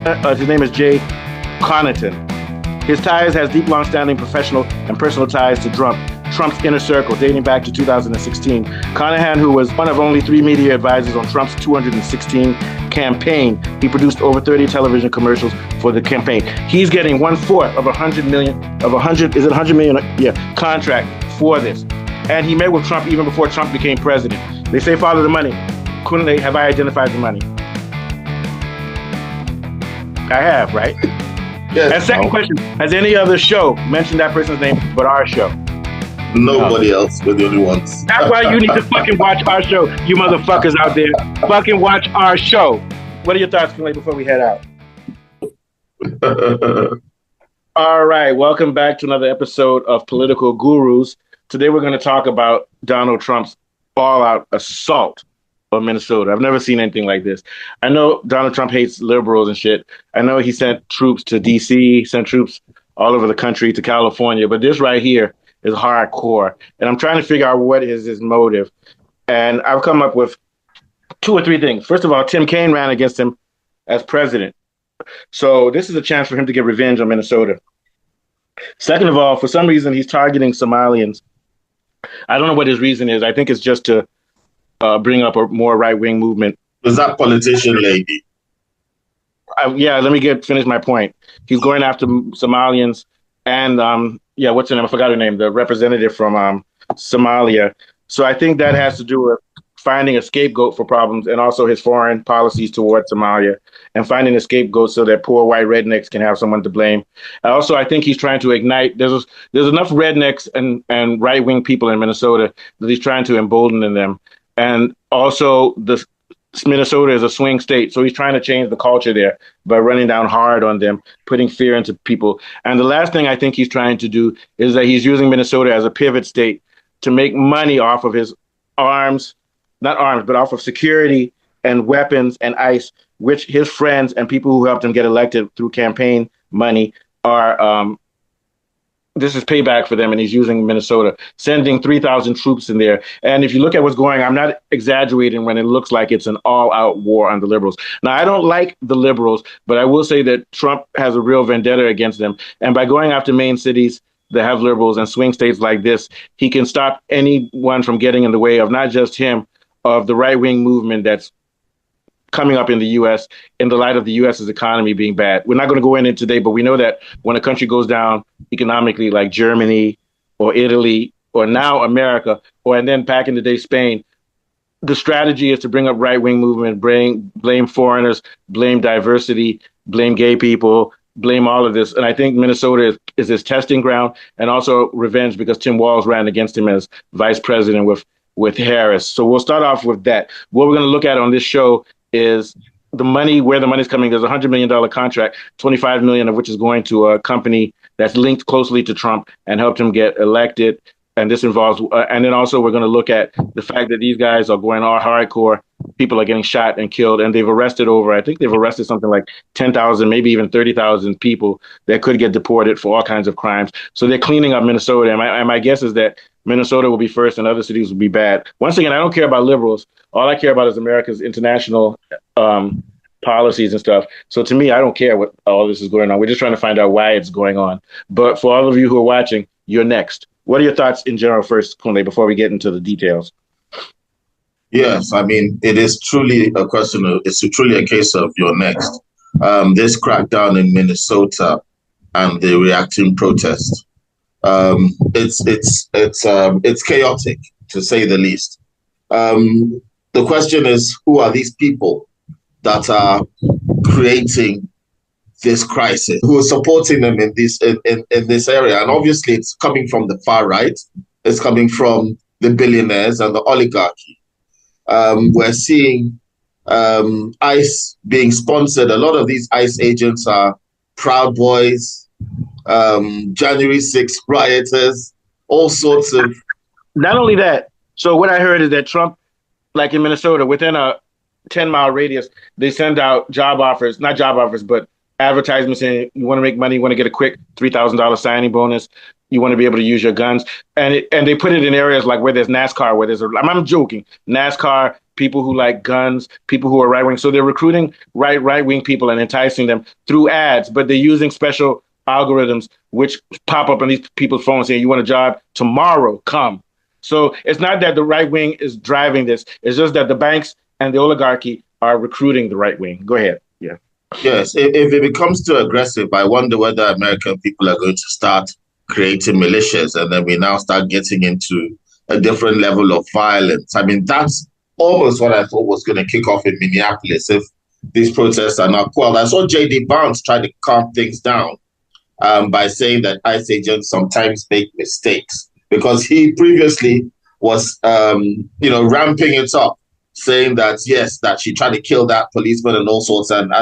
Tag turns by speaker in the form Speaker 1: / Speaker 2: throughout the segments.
Speaker 1: His name is Jay Connaughton. His ties has deep, long-standing professional and personal ties to Trump's inner circle, dating back to 2016. Connaughton, who was one of only 3 media advisors on Trump's 216 campaign, he produced over 30 television commercials for the campaign. He's getting 1/4 of $100 million? Yeah, contract for this. And he met with Trump even before Trump became president. They say follow the money. Couldn't they? Have I identified the money? I have, right?
Speaker 2: Yes.
Speaker 1: And second question, has any other show mentioned that person's name but our show?
Speaker 2: Nobody else. We're the only ones.
Speaker 1: That's why you need to fucking watch our show, you motherfuckers out there. Fucking watch our show. What are your thoughts, Clay, before we head out? All right, welcome back to another episode of Political Gurus. Today we're going to talk about Donald Trump's all-out assault on Minnesota. I've never seen anything like this. I know Donald Trump hates liberals and shit. I know he sent troops to D.C., sent troops all over the country to California, but this right here is hardcore. And I'm trying to figure out what is his motive. And I've come up with 2 or 3 things. First of all, Tim Kaine ran against him as president. So this is a chance for him to get revenge on Minnesota. Second of all, for some reason, he's targeting Somalians. I don't know what his reason is. I think it's just to bring up a more right-wing movement.
Speaker 2: Was that politician lady?
Speaker 1: Yeah, let me finish my point. He's going after Somalians and, what's her name? I forgot her name, the representative from Somalia. So I think that has to do with finding a scapegoat for problems and also his foreign policies towards Somalia and finding a scapegoat so that poor white rednecks can have someone to blame. Also, I think he's trying to ignite, there's enough rednecks and right-wing people in Minnesota that he's trying to embolden in them. And also, Minnesota is a swing state, so he's trying to change the culture there by running down hard on them, putting fear into people. And the last thing I think he's trying to do is that he's using Minnesota as a pivot state to make money off of his not arms, but off of security and weapons and ICE, which his friends and people who helped him get elected through campaign money are this is payback for them, and he's using Minnesota, sending 3,000 troops in there. And if you look at what's going on, I'm not exaggerating when it looks like it's an all-out war on the liberals. Now, I don't like the liberals, but I will say that Trump has a real vendetta against them. And by going after main cities that have liberals and swing states like this, he can stop anyone from getting in the way of not just him, of the right-wing movement that's coming up in the U.S. in the light of the U.S.'s economy being bad. We're not going to go into it today, but we know that when a country goes down economically, like Germany or Italy or now America, and then back in the day, Spain, the strategy is to bring up right-wing movement, blame foreigners, blame diversity, blame gay people, blame all of this. And I think Minnesota is his testing ground and also revenge because Tim Walz ran against him as vice president with Harris. So we'll start off with that. What we're going to look at on this show is the money, where the money's coming. There's a $100 million contract, $25 million of which is going to a company that's linked closely to Trump and helped him get elected. And this involves, and then also we're going to look at the fact that these guys are going all hardcore. People are getting shot and killed, and I think they've arrested something like 10,000, maybe even 30,000 people that could get deported for all kinds of crimes. So they're cleaning up Minnesota. And my guess is that Minnesota will be first and other cities will be bad. Once again, I don't care about liberals. All I care about is America's international policies and stuff. So to me, I don't care what all this is going on. We're just trying to find out why it's going on. But for all of you who are watching, you're next. What are your thoughts in general first, Kunle, before we get into the details?
Speaker 2: Yes, I mean, it is truly a question of, it's truly a case of you're next. This crackdown in Minnesota and the reacting protest, it's chaotic, to say the least. The question is, who are these people that are creating this crisis? Who are supporting them in this area? And obviously, it's coming from the far right. It's coming from the billionaires and the oligarchy. We're seeing ICE being sponsored. A lot of these ICE agents are Proud Boys, January 6th rioters, all sorts of.
Speaker 1: Not only that, so what I heard is that Trump, like in Minnesota, within a 10-mile radius, they send out job offers, not job offers, but advertisements saying you want to make money, you want to get a quick $3,000 signing bonus, you want to be able to use your guns. And they put it in areas like where there's NASCAR, I'm joking, NASCAR, people who like guns, people who are right wing. So they're recruiting right wing people and enticing them through ads, but they're using special algorithms which pop up on these people's phones saying, "You want a job tomorrow? Come." So it's not that the right wing is driving this; it's just that the banks and the oligarchy are recruiting the right wing. Go ahead. Yeah.
Speaker 2: Yes, if it becomes too aggressive, I wonder whether American people are going to start creating militias, and then we now start getting into a different level of violence. I mean, that's almost what I thought was going to kick off in Minneapolis if these protests are not quelled. I saw J.D. Vance try to calm things down by saying that ICE agents sometimes make mistakes because he previously was, ramping it up, saying that yes, that she tried to kill that policeman and all sorts, and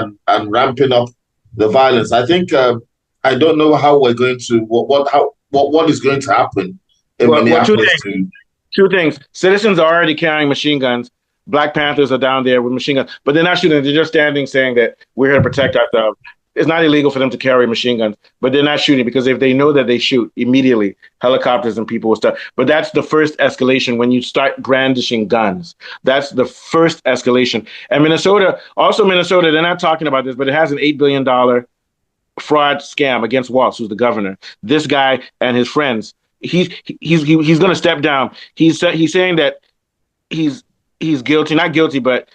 Speaker 2: ramping up the violence. I think I don't know how we're going to what is going to happen in
Speaker 1: Well, two
Speaker 2: Minneapolis
Speaker 1: things.
Speaker 2: to.
Speaker 1: Two things. Citizens are already carrying machine guns. Black Panthers are down there with machine guns, but they're not shooting. They're just standing saying that we're here to protect ourselves. It's not illegal for them to carry machine guns, but they're not shooting because if they know that they shoot immediately, helicopters and people will start. But that's the first escalation when you start brandishing guns. That's the first escalation. And Minnesota, they're not talking about this, but it has an $8 billion fraud scam against Walz, who's the governor. This guy and his friends. He's going to step down. He's saying that he's he's guilty, not guilty, but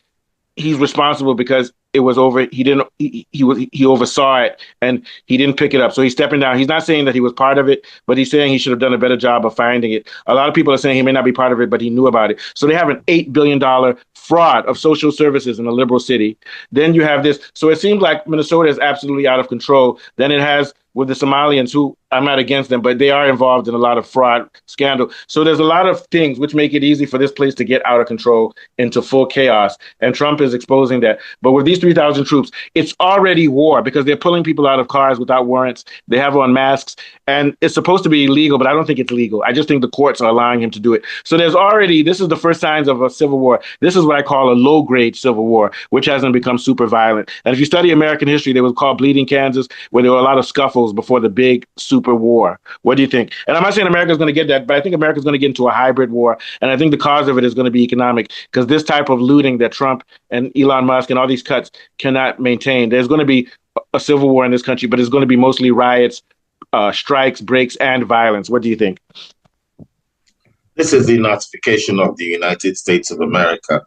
Speaker 1: he's responsible because it was over. He oversaw it and he didn't pick it up. So he's stepping down. He's not saying that he was part of it, but he's saying he should have done a better job of finding it. A lot of people are saying he may not be part of it, but he knew about it. So they have an $8 billion fraud of social services in a liberal city. Then you have this. So it seems like Minnesota is absolutely out of control. Then it has with the Somalians, who I'm not against them, but they are involved in a lot of fraud scandal. So there's a lot of things which make it easy for this place to get out of control into full chaos. And Trump is exposing that. But with these 3,000 troops, it's already war because they're pulling people out of cars without warrants. They have on masks, and it's supposed to be illegal, but I don't think it's legal. I just think the courts are allowing him to do it. So this is the first signs of a civil war. This is what I call a low grade civil war, which hasn't become super violent. And if you study American history, they was called Bleeding Kansas, where there were a lot of scuffles before the big super war. What do you think? And I'm not saying America's going to get that, but I think America's going to get into a hybrid war. And I think the cause of it is going to be economic because this type of looting that Trump and Elon Musk and all these cuts cannot maintain. There's going to be a civil war in this country, but it's going to be mostly riots, strikes, breaks, and violence. What do you think?
Speaker 2: This is the notification of the United States of America.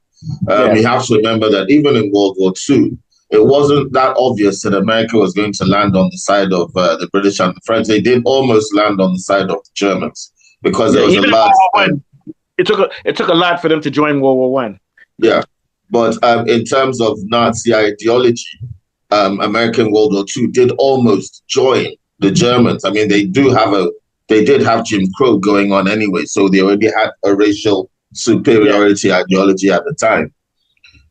Speaker 1: Yeah.
Speaker 2: You have to remember that even in World War II, it wasn't that obvious that America was going to land on the side of the British and the French. They did almost land on the side of the Germans because there was a
Speaker 1: Even in
Speaker 2: large.
Speaker 1: World War One, it took a lot for them to join World War One.
Speaker 2: Yeah, but in terms of Nazi ideology, American World War II did almost join the Germans. I mean, they did have Jim Crow going on anyway, so they already had a racial superiority ideology at the time.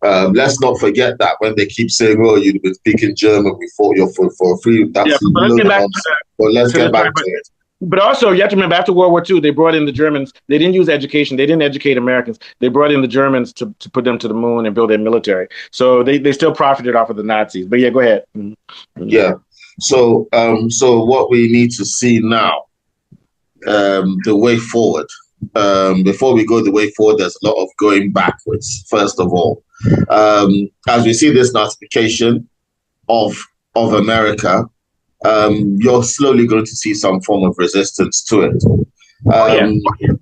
Speaker 2: Let's not forget that when they keep saying, "Oh, you've been speaking German before you're for free,"
Speaker 1: Yeah,
Speaker 2: that's
Speaker 1: but let's
Speaker 2: no
Speaker 1: get back to
Speaker 2: nonsense. But let's
Speaker 1: to
Speaker 2: get
Speaker 1: the
Speaker 2: back
Speaker 1: time.
Speaker 2: to it.
Speaker 1: But also, you have to remember, after World War II, they brought in the Germans. They didn't use education. They didn't educate Americans. They brought in the Germans to put them to the moon and build their military. So they still profited off of the Nazis. But yeah, go ahead. Mm-hmm.
Speaker 2: Yeah. So what we need to see now, the way forward. Before we go the way forward, there's a lot of going backwards. First of all, as we see this notification of America, you're slowly going to see some form of resistance to it.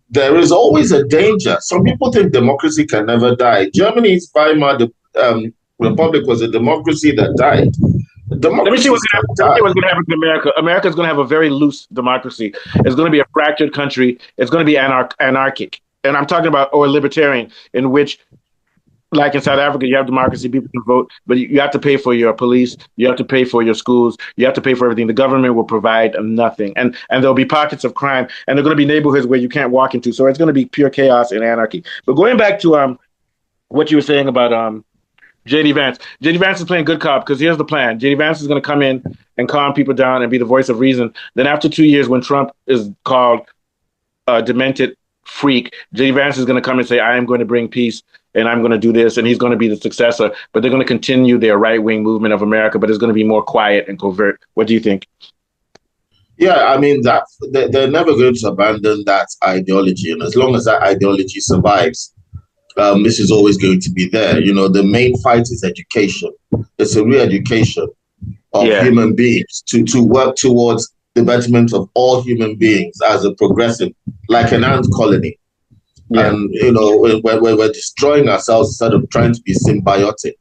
Speaker 2: There is always a danger. Some people think democracy can never die. Germany's Weimar Republic was a democracy that died.
Speaker 1: Let me see what's going to happen to America. America's going to have a very loose democracy. It's going to be a fractured country. It's going to be anarchic. And I'm talking about, or libertarian, in which, like in South Africa, you have democracy, people can vote, but you have to pay for your police, you have to pay for your schools, you have to pay for everything. The government will provide nothing. And there'll be pockets of crime, and there are going to be neighborhoods where you can't walk into. So it's going to be pure chaos and anarchy. But going back to what you were saying about JD Vance. JD Vance is playing good cop because here's the plan. JD Vance is going to come in and calm people down and be the voice of reason. Then after 2 years, when Trump is called a demented freak, JD Vance is going to come and say, I am going to bring peace and I'm going to do this. And he's going to be the successor. But they're going to continue their right-wing movement of America, but it's going to be more quiet and covert. What do you think?
Speaker 2: Yeah, I mean, they're never going to abandon that ideology. And as long as that ideology survives, This is always going to be there. You know, the main fight is education. It's a re-education of
Speaker 1: Yeah,
Speaker 2: human beings to work towards the betterment of all human beings as a progressive, like an ant colony.
Speaker 1: yeah.
Speaker 2: And, you know, when we're destroying ourselves instead of trying to be symbiotic.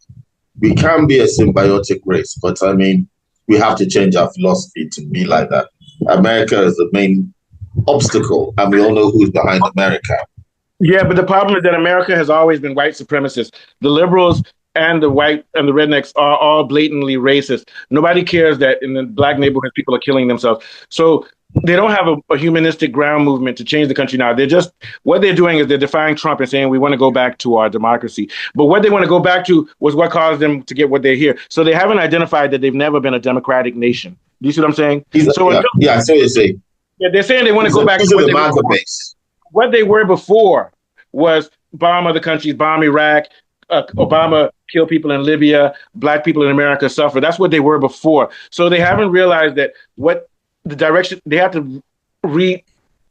Speaker 2: We can be a symbiotic race, but I mean, we have to change our philosophy to be like that. America is the main obstacle, and we all know who's behind America.
Speaker 1: Yeah, but the problem is that America has always been white supremacist. The liberals and the white and the rednecks are all blatantly racist. Nobody cares that in the black neighborhoods people are killing themselves. So they don't have a humanistic ground movement to change the country now. They're just what they're doing is they're defying Trump and saying we want to go back to our democracy. But what they want to go back to was what caused them to get what they're here. So they haven't identified that they've never been a democratic nation. Do you see what I'm saying? So
Speaker 2: Yeah,
Speaker 1: until,
Speaker 2: yeah, I see what you're saying.
Speaker 1: yeah, they're saying they want to go back to
Speaker 2: These are the MAGA base.
Speaker 1: what they were before was bomb other countries, bomb Iraq, Obama kill people in Libya, black people in America suffer. That's what they were before. So they haven't realized that what the direction re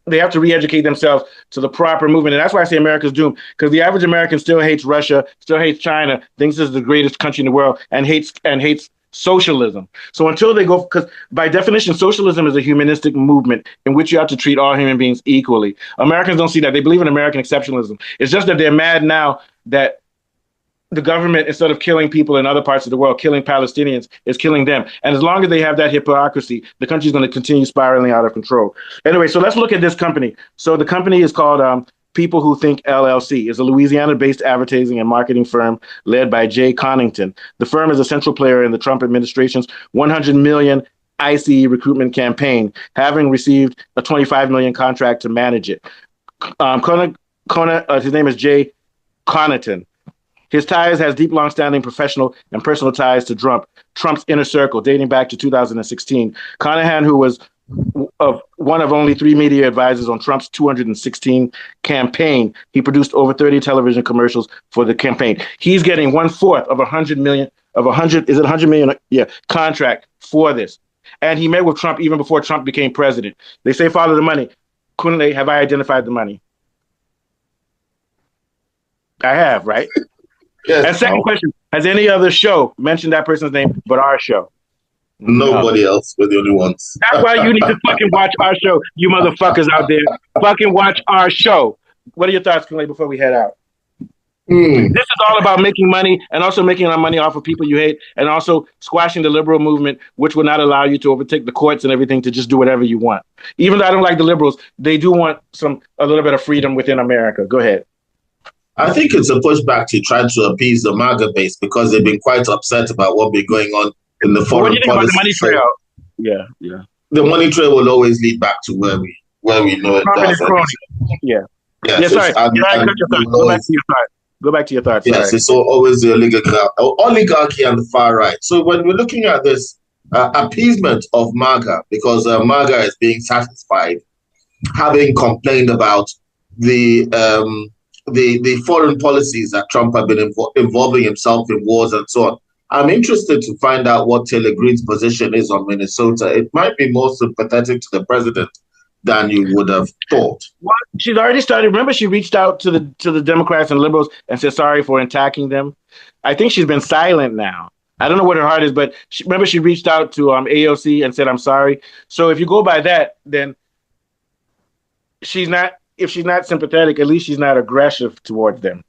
Speaker 1: they have to re-educate themselves to the proper movement. And that's why I say America's doomed, because the average American still hates Russia, still hates China, thinks this is the greatest country in the world, and hates socialism. So until they go, because by definition, socialism is a humanistic movement in which you have to treat all human beings equally. Americans don't see that. They believe in American exceptionalism. It's just that they're mad now that the government, instead of killing people in other parts of the world, killing Palestinians, is killing them. And as long as they have that hypocrisy, the country's going to continue spiraling out of control. Anyway, so let's look at this company. So the company is called People Who Think LLC. It's a Louisiana-based advertising and marketing firm led by Jay Connington. The firm is a central player in the Trump administration's 100 million ICE recruitment campaign, having received a 25 million contract to manage it. His name is Jay Connington. His ties has deep, long-standing professional and personal ties to Trump's inner circle, dating back to 2016. Conahan, who was one of only 3 media advisors on Trump's 216 campaign, he produced over 30 television commercials for the campaign. He's getting 1/4 of 100 million of 100. Is it 100 million? Yeah, contract for this. And he met with Trump even before Trump became president. They say follow the money. Couldn't they? Have I identified the money? I have, right?
Speaker 2: Yes.
Speaker 1: And second question, has any other show mentioned that person's name but our show?
Speaker 2: Nobody else. We're the only ones.
Speaker 1: That's why you need to fucking watch our show, you motherfuckers out there. Fucking watch our show. What are your thoughts, Clay, before we head out? This is all about making money and also making our money off of people you hate and also squashing the liberal movement, which will not allow you to overtake the courts and everything to just do whatever you want. Even though I don't like the liberals, they do want a little bit of freedom within America. Go ahead.
Speaker 2: I think it's a pushback to try to appease the MAGA base because they've been quite upset about what's been going on in the foreign policy. What do you think about the money trail?
Speaker 1: Yeah.
Speaker 2: The money trail will always lead back to where we know it does.
Speaker 1: Yeah. Sorry. Go back to your thoughts.
Speaker 2: Yes, it's always the oligarchy and the far right. So when we're looking at this appeasement of MAGA, because MAGA is being satisfied, having complained about the foreign policies that Trump had been involving himself in wars and so on. I'm interested to find out what Taylor Greene's position is on Minnesota. It might be more sympathetic to the president than you would have thought.
Speaker 1: Well, she's already started. Remember, she reached out to the Democrats and liberals and said sorry for attacking them. I think she's been silent now. I don't know what her heart is, but remember she reached out to AOC and said, I'm sorry. So if you go by that, then she's not. If she's not sympathetic, at least she's not aggressive towards them.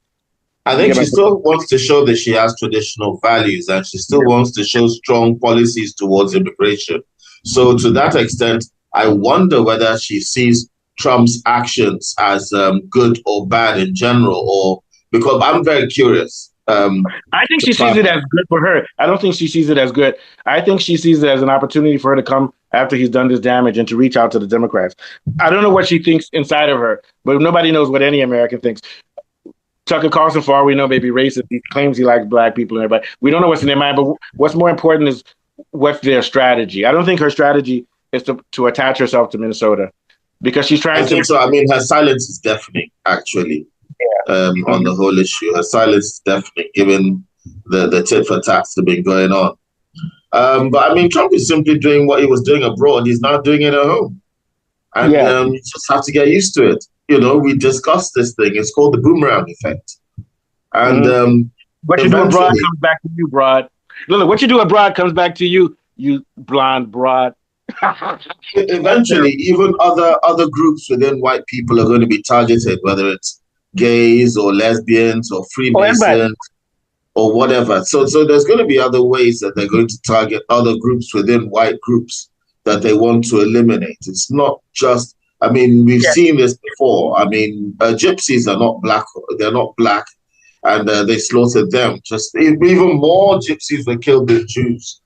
Speaker 2: I think she still wants to show that she has traditional values and she still wants to show strong policies towards immigration. So to that extent, I wonder whether she sees Trump's actions as good or bad in general, or because I'm very curious.
Speaker 1: I think she sees it as good for her. I don't think she sees it as good. I think she sees it as an opportunity for her to come after he's done this damage and to reach out to the Democrats. I don't know what she thinks inside of her, but nobody knows what any American thinks. Tucker Carlson, for all we know, may be racist. He claims he likes black people and everybody. We don't know what's in their mind, but what's more important is what's their strategy. I don't think her strategy is to attach herself to Minnesota because she's trying to.
Speaker 2: I think so. I mean, her silence is deafening, actually. On the whole issue. Her silence is deafening, given the tit for tats that have been going on. But I mean, Trump is simply doing what he was doing abroad. He's now doing it at home. And you just have to get used to it. You know, we discussed this thing. It's called the boomerang effect. And
Speaker 1: Mm. What you do abroad
Speaker 2: eventually,
Speaker 1: comes back to you, broad. Look, what you do abroad comes back to you, you blonde broad. That's
Speaker 2: eventually,
Speaker 1: terrible.
Speaker 2: even other groups within white people are going to be targeted, whether it's gays or lesbians or
Speaker 1: Oh, everybody.
Speaker 2: Freemasons or whatever. So there's going to be other ways that they're going to target other groups within white groups that they want to eliminate. It's not just. I mean, we've
Speaker 1: Yeah,
Speaker 2: seen this before. I mean, gypsies are not black. They're not black, and they slaughtered them. Just even more gypsies were killed than Jews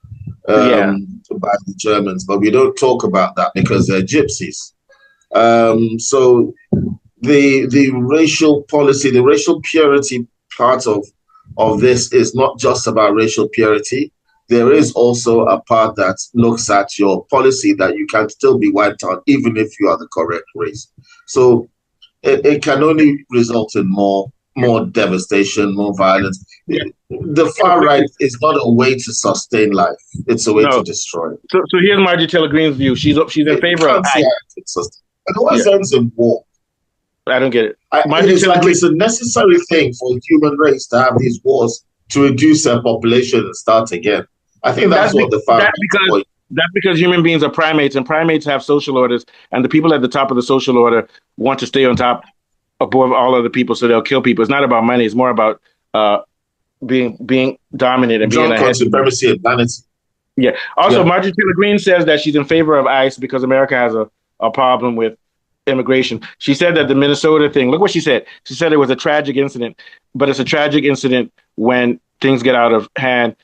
Speaker 1: yeah,
Speaker 2: by the Germans, but we don't talk about that because they're gypsies. So the racial policy, the racial purity part of this is not just about racial purity. There is also a part that looks at your policy that you can still be wiped out even if you are the correct race. So it can only result in more devastation, more violence.
Speaker 1: yeah.
Speaker 2: The far right is not a way to sustain life; it's a way to
Speaker 1: No.
Speaker 2: destroy it.
Speaker 1: So here's Margie Taylor Greene's view. She's in
Speaker 2: You
Speaker 1: favor of
Speaker 2: can't see
Speaker 1: ICE.
Speaker 2: how it can sustain. It always
Speaker 1: Yeah,
Speaker 2: ends in war.
Speaker 1: I don't get it.
Speaker 2: It
Speaker 1: Margie
Speaker 2: is
Speaker 1: Taylor
Speaker 2: like
Speaker 1: Green.
Speaker 2: it's a necessary thing for the human race to have these wars to reduce their population and start again. I think that's what the far
Speaker 1: That's
Speaker 2: right's
Speaker 1: because
Speaker 2: point.
Speaker 1: human beings are primates, and primates have social orders, and the people at the top of the social order want to stay on top above all other people, so they'll kill people. It's not about money; it's more about uh, being dominant and being
Speaker 2: Drunk on
Speaker 1: ahead.
Speaker 2: supremacy and vanity.
Speaker 1: Yeah. Also,
Speaker 2: Yeah.
Speaker 1: Marjorie Taylor Greene says that she's in favor of ICE because America has a problem with immigration. She said that the Minnesota thing, look what she said. She said it was a tragic incident, but it's a tragic incident when things get out of hand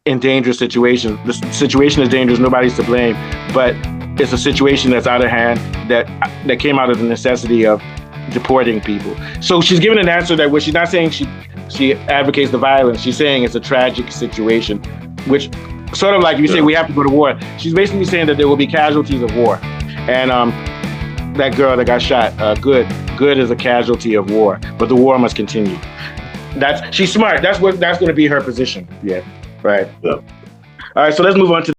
Speaker 1: in dangerous situations. The situation is dangerous, nobody's to blame, but it's a situation that's out of hand that came out of the necessity of deporting people. So she's given an answer that where she's not saying she advocates the violence. She's saying it's a tragic situation, which sort of like you say
Speaker 2: Yeah.
Speaker 1: we have to go to war. She's basically saying that there will be casualties of war, and that girl that got shot, good is a casualty of war, but the war must continue. She's smart. That's going to be her position. Yeah, right.
Speaker 2: Yeah.
Speaker 1: All right, so let's move on to